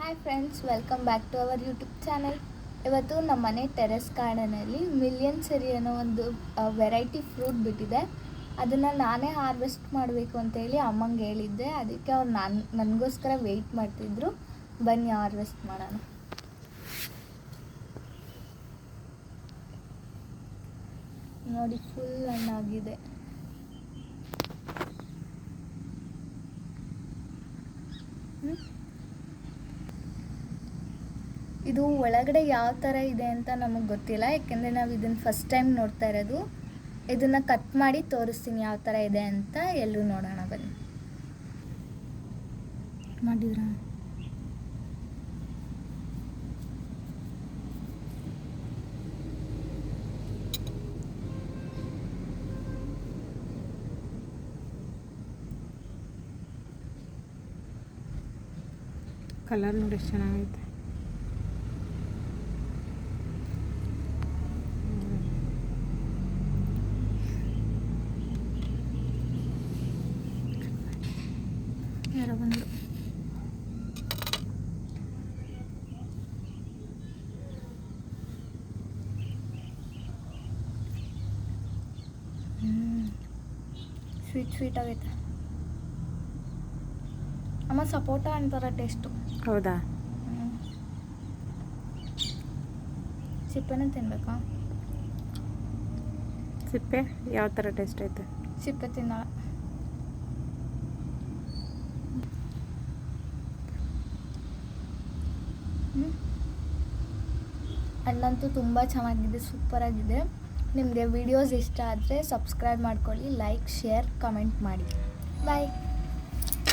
Hi friends, welcome back to our YouTube channel. ಇವತ್ತು ನಮ್ಮ ಮನೆ ಟೆರೆಸ್ ಗಾರ್ಡನಲ್ಲಿ ಮಿಲಿಯನ್ ಸೆರಿ ಅನ್ನೋ ಒಂದು ವೆರೈಟಿ ಫ್ರೂಟ್ ಬಿಟ್ಟಿದೆ. ಅದನ್ನು ನಾನೇ ಹಾರ್ವೆಸ್ಟ್ ಮಾಡಬೇಕು ಅಂತೇಳಿ ಅಮ್ಮಂಗೆ ಹೇಳಿದ್ದೆ. ಅದಕ್ಕೆ ಅವ್ರು ನನಗೋಸ್ಕರ ವೆಯ್ಟ್ ಮಾಡ್ತಿದ್ರು. ಬನ್ನಿ ಹಾರ್ವೆಸ್ಟ್ ಮಾಡೋಣ. ನೋಡಿ, ಫುಲ್ ಹಣ್ಣಾಗಿದೆ. ಇದು ಒಳಗಡೆ ಯಾವ ಥರ ಇದೆ ಅಂತ ನಮಗೆ ಗೊತ್ತಿಲ್ಲ, ಯಾಕೆಂದರೆ ನಾವು ಇದನ್ನು ಫಸ್ಟ್ ಟೈಮ್ ನೋಡ್ತಾ ಇರೋದು. ಇದನ್ನು ಕಟ್ ಮಾಡಿ ತೋರಿಸ್ತೀನಿ ಯಾವ ಥರ ಇದೆ ಅಂತ. ಎಲ್ಲರೂ ನೋಡೋಣ ಬನ್ನಿ. ಮಾಡಿದ್ರಾ? ಕಲರ್ ನೋಡಿ ಎಷ್ಟು ಚೆನ್ನಾಗೈತೆ. ಯಾರೋ ಬಂದರು. ಸ್ವೀಟ್ ಆಗೈತೆ. ಅಮ್ಮ, ಸಪೋಟ ಅಂತಾರ ಟೇಸ್ಟು. ಹೌದಾ? ಸಿಪ್ಪೆನೇ ತಿನ್ಬೇಕಾ? ಸಿಪ್ಪೆ ಯಾವ ಥರ ಟೇಸ್ಟ್ ಐತೆ? ಸಿಪ್ಪೆ ತಿನ್ನಲ್ಲ. ಹಣ್ಣಂತೂ ತುಂಬ ಚೆನ್ನಾಗಿದೆ, ಸೂಪರಾಗಿದೆ. ನಿಮಗೆ ವಿಡಿಯೋಸ್ ಇಷ್ಟ ಆದರೆ ಸಬ್ಸ್ಕ್ರೈಬ್ ಮಾಡ್ಕೊಳ್ಳಿ, ಲೈಕ್, ಶೇರ್, ಕಮೆಂಟ್ ಮಾಡಿ. ಬಾಯ್.